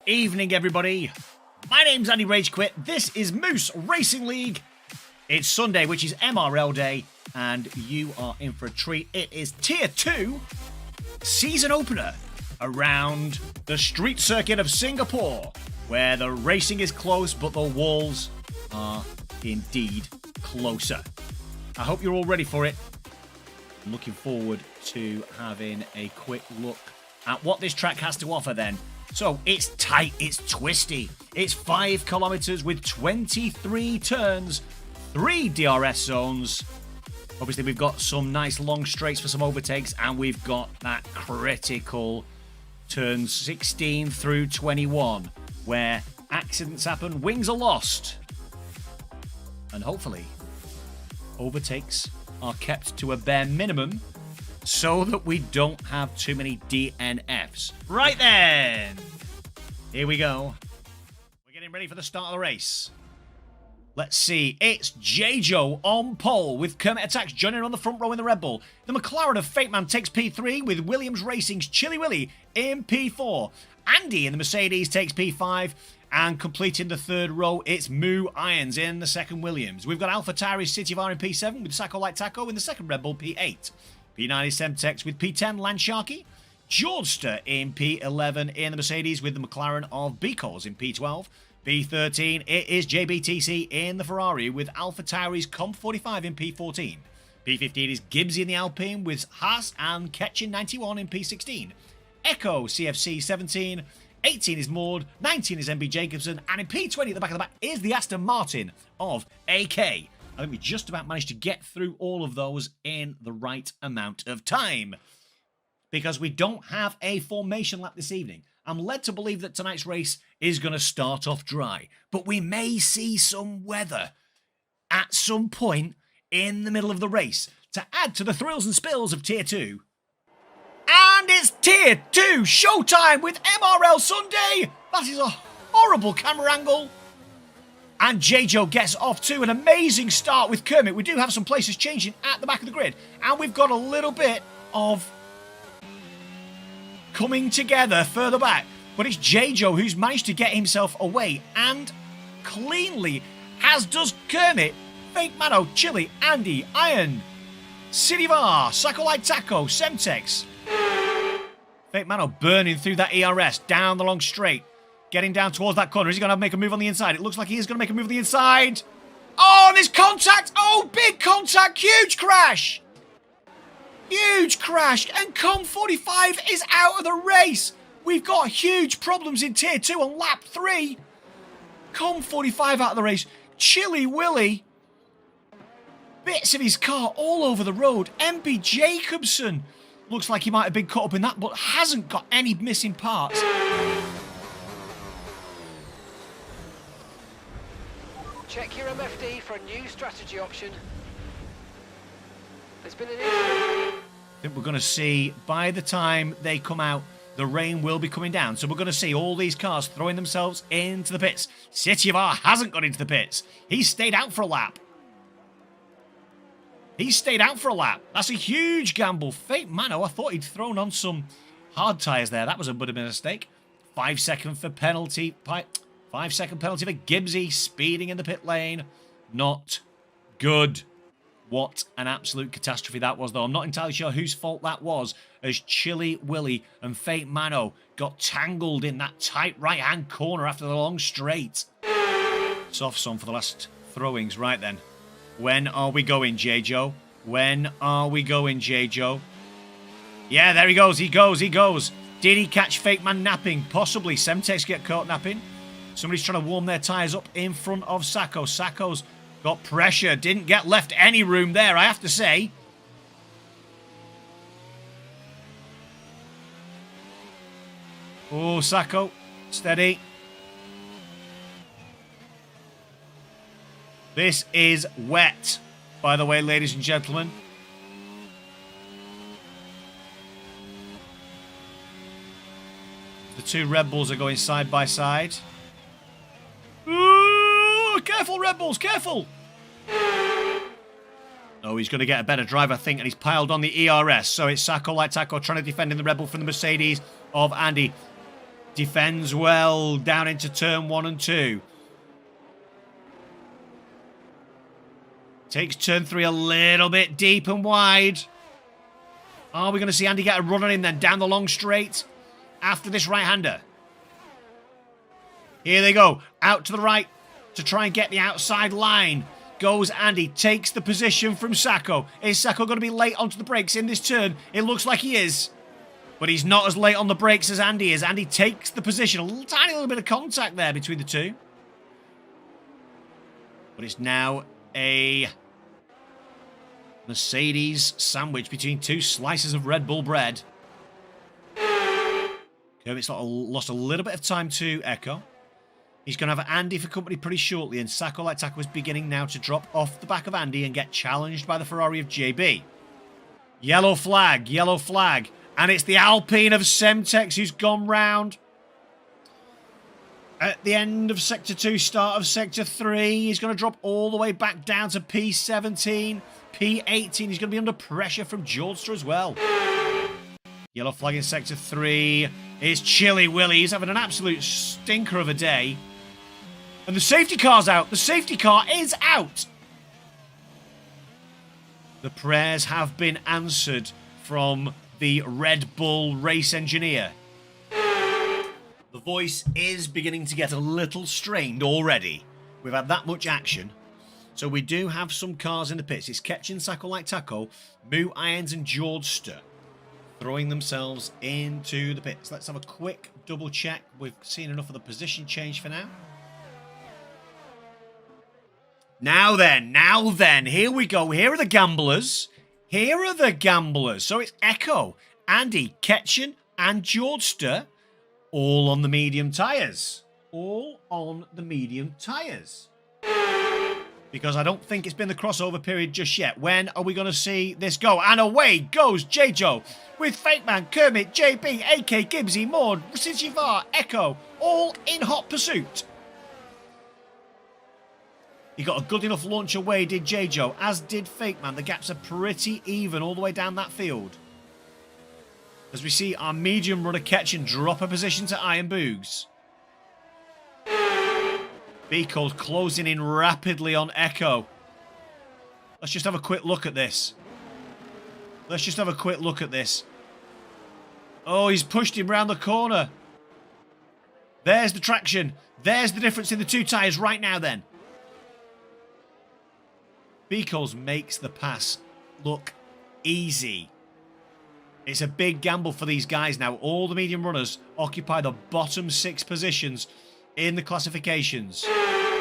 evening, everybody. My name's Andy Ragequit. This is Moose Racing League. It's Sunday, which is MRL Day, and you are in for a treat. It is Tier 2 season opener around the street circuit of Singapore, where the racing is close, but the walls are indeed closer. I hope you're all ready for it. I'm looking forward to having a quick look at what this track has to offer then. So it's tight, it's twisty, it's 5 kilometers with 23 turns, 3 DRS zones. Obviously we've got some nice long straights for some overtakes, and we've got that critical turns 16 through 21 where accidents happen, wings are lost, and hopefully overtakes are kept to a bare minimum so that we don't have too many DNFs. Right then, here we go. We're getting ready for the start of the race. Let's see, it's J-Joe on pole with Kermit Attacks joining on the front row in the Red Bull. The McLaren of Fate Man takes P3 with Williams Racing's Chili Willy in P4. Andy in the Mercedes takes P5. And completing the third row, it's Moo Irons in the second Williams. We've got AlphaTauri's City of R in P7 with Sacco Like Taco in the second Red Bull P8. P9 is Semtex with P10 Landsharky. Georgester in P11 in the Mercedes with the McLaren of Beacles in P12. P13, it is JBTC in the Ferrari with AlphaTauri's Comp45 in P14. P15 is Gibbsy in the Alpine with Haas and Ketchin 91 in P16. Echo CFC 17. 18 is Maud, 19 is MB Jacobson, and in P20 at the back of the back is the Aston Martin of AK. I think we just about managed to get through all of those in the right amount of time, because we don't have a formation lap this evening. I'm led to believe that tonight's race is going to start off dry, but we may see some weather at some point in the middle of the race to add to the thrills and spills of Tier 2. And it's Tier 2 showtime with MRL Sunday. That is a horrible camera angle. And J-Joe gets off to an amazing start with Kermit. We do have some places changing at the back of the grid. And we've got a little bit of coming together further back. But it's J-Joe who's managed to get himself away and cleanly, as does Kermit, Fake Mano, Chili, Andy, Iron, City of R, Sacco Like Taco, Semtex. Fake Mano burning through that ERS down the long straight. Getting down towards that corner. Is he going to make a move on the inside? It looks like he is going to make a move on the inside. Oh, there's contact. Oh, big contact. Huge crash. Huge crash. And Com45 is out of the race. We've got huge problems in Tier 2 on lap 3. Com45 out of the race. Chili Willy. Bits of his car all over the road. MB Jacobson. Looks like he might have been caught up in that, but hasn't got any missing parts. Check your MFD for a new strategy option. There's been an issue. I think we're going to see, by the time they come out, the rain will be coming down. So we're going to see all these cars throwing themselves into the pits. City of R hasn't got into the pits. He's stayed out for a lap. He stayed out for a lap. That's a huge gamble. Fate Mano, I thought he'd thrown on some hard tyres there. That was a bit of a mistake. 5 second for penalty. 5 second penalty for Gibbsy speeding in the pit lane. Not good. What an absolute catastrophe that was, though. I'm not entirely sure whose fault that was, as Chili Willy and Fate Mano got tangled in that tight right-hand corner after the long straight. Soft sun for the last throwings. Right then. When are we going, J-Joe? When are we going, J-Joe? Yeah, there he goes. He goes. He goes. Did he catch Fake Man napping? Possibly. Semtex get caught napping. Somebody's trying to warm their tyres up in front of Sacco. Sacco's got pressure. Didn't get left any room there, I have to say. Oh, Sacco. Steady. This is wet, by the way, ladies and gentlemen. The two Red Bulls are going side by side. Ooh, careful, Red Bulls, careful! Oh, he's going to get a better drive, I think, and he's piled on the ERS. So it's Sacco Like Taco trying to defend in the Red Bull from the Mercedes of Andy. Defends well down into turn 1 and 2. Takes turn 3 a little bit deep and wide. Are we going to see Andy get a run on him then down the long straight after this right-hander? Here they go. Out to the right to try and get the outside line. Goes Andy. Takes the position from Sacco. Is Sacco going to be late onto the brakes in this turn? It looks like he is. But he's not as late on the brakes as Andy is. Andy takes the position. A tiny little bit of contact there between the two. But it's now a Mercedes sandwich between two slices of Red Bull bread. Kermit's lost a little bit of time to Echo. He's going to have Andy for company pretty shortly, and Sacco like Taco is beginning now to drop off the back of Andy and get challenged by the Ferrari of JB. Yellow flag, yellow flag. And it's the Alpine of Semtex who's gone round. At the end of Sector 2, start of Sector 3, he's going to drop all the way back down to P17. P18, he's going to be under pressure from Jordster as well. Yellow flag in Sector 3 is Chilly Willy. He's having an absolute stinker of a day. And the safety car's out. The safety car is out. The prayers have been answered from the Red Bull race engineer. The voice is beginning to get a little strained already. We've had that much action. So we do have some cars in the pits. It's Ketchin, Sacco like Taco, Moo Irons and Jordster throwing themselves into the pits. Let's have a quick double check. We've seen enough of the position change for now. Now then, here we go. Here are the gamblers. Here are the gamblers. So it's Echo, Andy, Ketchin and Jordster all on the medium tyres. All on the medium tyres. Because I don't think it's been the crossover period just yet. When are we going to see this go? And away goes J-Joe with Fake Man, Kermit, JB, AK, Gibbsy, Maud, Sijivar, Echo, all in hot pursuit. He got a good enough launch away, did J-Joe, as did Fake Man. The gaps are pretty even all the way down that field. As we see our medium runner Ketchin drop a position to Iron Boogs. Beacold closing in rapidly on Echo. Let's just have a quick look at this. Let's just have a quick look at this. Oh, he's pushed him round the corner. There's the traction. There's the difference in the two tyres right now then. Beacles makes the pass look easy. It's a big gamble for these guys now. All the medium runners occupy the bottom 6 positions in the classifications.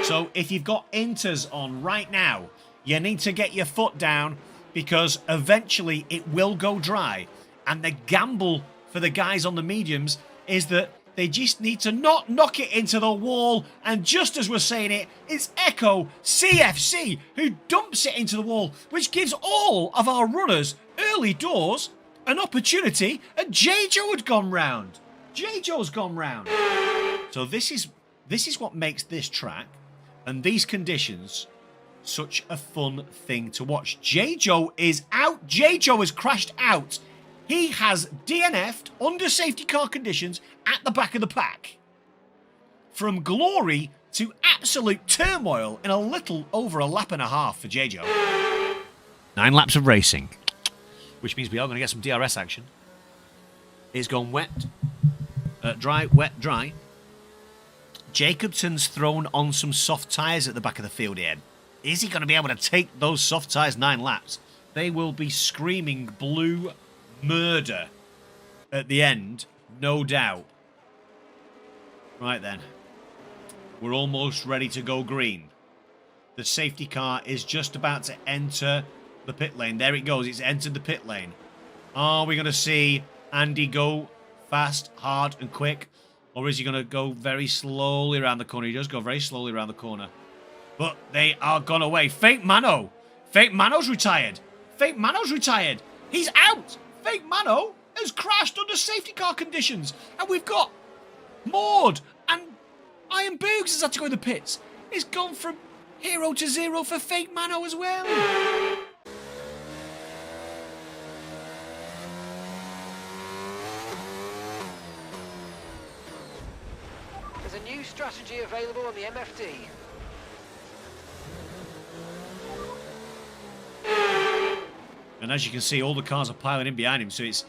So if you've got inters on right now, you need to get your foot down because eventually it will go dry. And the gamble for the guys on the mediums is that they just need to not knock it into the wall. And just as we're saying it, it's Echo CFC who dumps it into the wall, which gives all of our runners early doors an opportunity. And J-Joe had gone round. J-Joe's gone round. So this is what makes this track and these conditions such a fun thing to watch. J-Joe is out. J-Joe has crashed out. He has DNF'd under safety car conditions at the back of the pack. From glory to absolute turmoil in a little over a lap and a half for J-Joe. 9 laps of racing, which means we are going to get some DRS action. It's gone wet, dry, wet, dry. Jacobson's thrown on some soft tyres at the back of the field here. Is he going to be able to take those soft tyres 9 laps? They will be screaming blue murder at the end, no doubt. Right then. We're almost ready to go green. The safety car is just about to enter the pit lane. There it goes. It's entered the pit lane. Are we going to see Andy go fast, hard and quick? Or is he going to go very slowly around the corner? He does go very slowly around the corner. But they are gone away. Fake Mano. Fake Mano's retired. Fake Mano's retired. He's out. Fake Mano has crashed under safety car conditions. And we've got Maud and Iron Boogs has had to go in the pits. It's gone from hero to 0 for Fake Mano as well. a new strategy available on the MFD. And as you can see, all the cars are piling in behind him. So it's,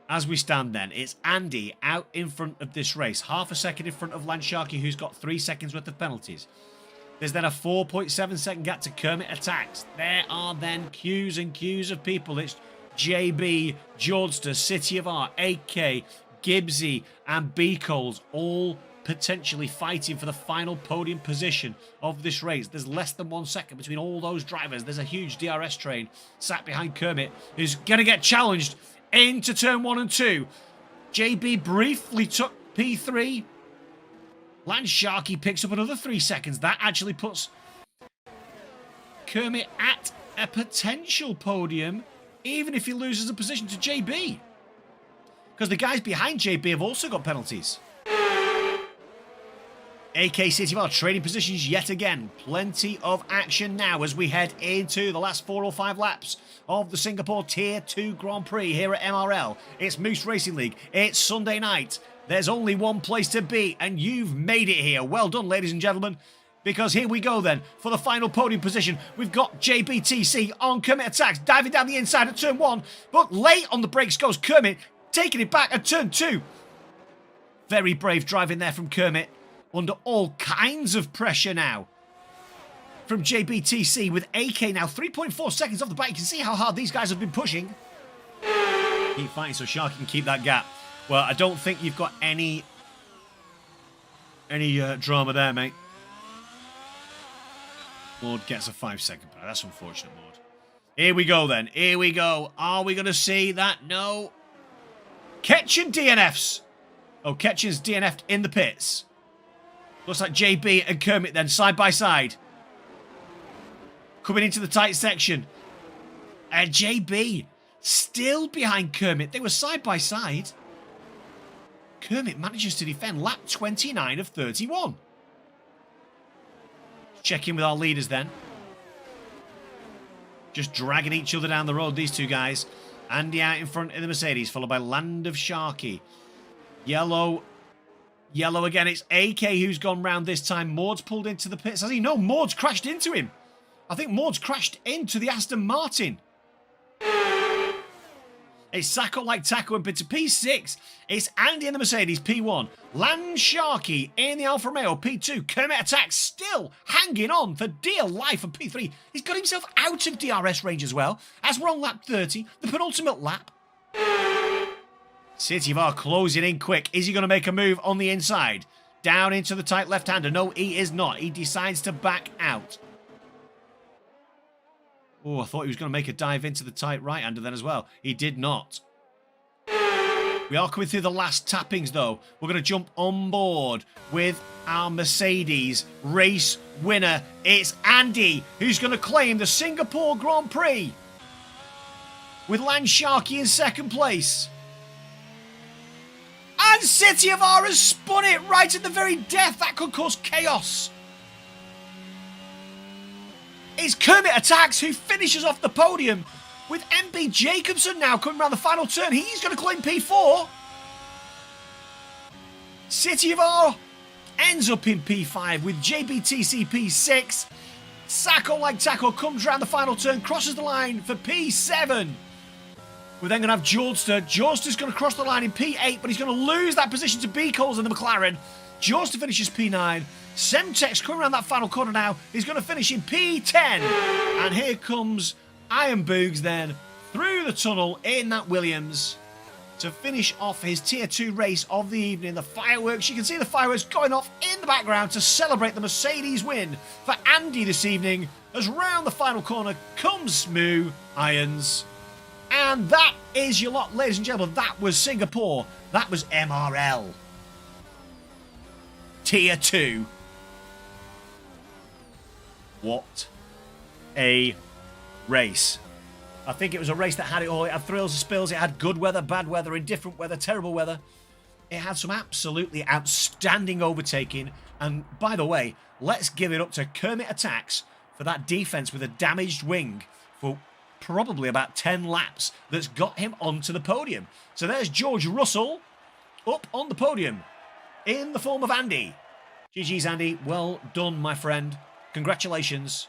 as we stand then, it's Andy out in front of this race. Half a second in front of Lance Sharkey, who's got 3 seconds worth of penalties. There's then a 4.7 second gap to Kermit Attacks. There are then queues and queues of people. It's JB, Jordster, City of Art, AK, Gibbsy, and B-Coles, all potentially fighting for the final podium position of this race. There's less than 1 second between all those drivers. There's a huge DRS train sat behind Kermit, who's going to get challenged into turn 1 and 2. JB briefly took P3. Lance Sharkey picks up another 3 seconds. That actually puts Kermit at a potential podium, even if he loses a position to JB. Because the guys behind JB have also got penalties. AK City of Art trading positions yet again. Plenty of action now as we head into the last 4 or 5 laps of the Singapore Tier 2 Grand Prix here at MRL. It's Moose Racing League. It's Sunday night. There's only one place to be, and you've made it here. Well done, ladies and gentlemen, because here we go then for the final podium position. We've got JBTC on Kermit Attacks, diving down the inside at turn 1, but late on the brakes goes Kermit, taking it back at turn 2. Very brave driving there from Kermit, under all kinds of pressure now from JBTC, with AK now 3.4 seconds off the back. You can see how hard these guys have been pushing. Keep fighting so Sharky can keep that gap. Well, I don't think you've got any drama there, mate. Maud gets a 5-second penalty. That's unfortunate, Maud. Here we go, then. Here we go. Are we going to see that? No. Ketchen DNFs. Oh, Ketchen's DNF'd in the pits. Looks like JB and Kermit then, side by side. Coming into the tight section. And JB still behind Kermit. They were side by side. Kermit manages to defend lap 29 of 31. Check in with our leaders then. Just dragging each other down the road, these two guys. Andy out in front in the Mercedes, followed by Land of Sharky. Yellow again. It's AK who's gone round this time. Maud's pulled into the pits. Has he? No, Maud's crashed into him. I think Maud's crashed into the Aston Martin. It's Sacco like Taco into P6. It's Andy in the Mercedes, P1. Land Sharky in the Alfa Romeo, P2. Kermit Attacks still hanging on for dear life for P3. He's got himself out of DRS range as well, as we're on lap 30, the penultimate lap. City of Art closing in quick. Is he going to make a move on the inside? Down into the tight left-hander. No, he is not. He decides to back out. Oh, I thought he was going to make a dive into the tight right-hander then as well. He did not. We are coming through the last tappings, though. We're going to jump on board with our Mercedes race winner. It's Andy, who's going to claim the Singapore Grand Prix with Land Sharky in second place. And City of R has spun it right at the very death. That could cause chaos. It's Kermit Attacks who finishes off the podium, with MB Jacobson now coming around the final turn. He's going to claim P4. City of R ends up in P5 with JBTC P6. Sacco like Taco comes around the final turn, crosses the line for P7. We're then going to have Jordster. Jordster's going to cross the line in P8, but he's going to lose that position to B-Coles in the McLaren. Jordster finishes P9. Semtex coming around that final corner now. He's going to finish in P10. And here comes Iron Boogs then through the tunnel in that Williams to finish off his Tier 2 race of the evening. The fireworks, you can see the fireworks going off in the background to celebrate the Mercedes win for Andy this evening. As round the final corner comes Smoo Irons. And that is your lot, ladies and gentlemen. That was Singapore. That was MRL. Tier 2. What a race. I think it was a race that had it all. It had thrills and spills. It had good weather, bad weather, indifferent weather, terrible weather. It had some absolutely outstanding overtaking. And by the way, let's give it up to Kermit Attacks for that defense with a damaged wing for probably about 10 laps that's got him onto the podium. So there's George Russell up on the podium in the form of Andy. GG's, Andy. Well done, my friend. Congratulations.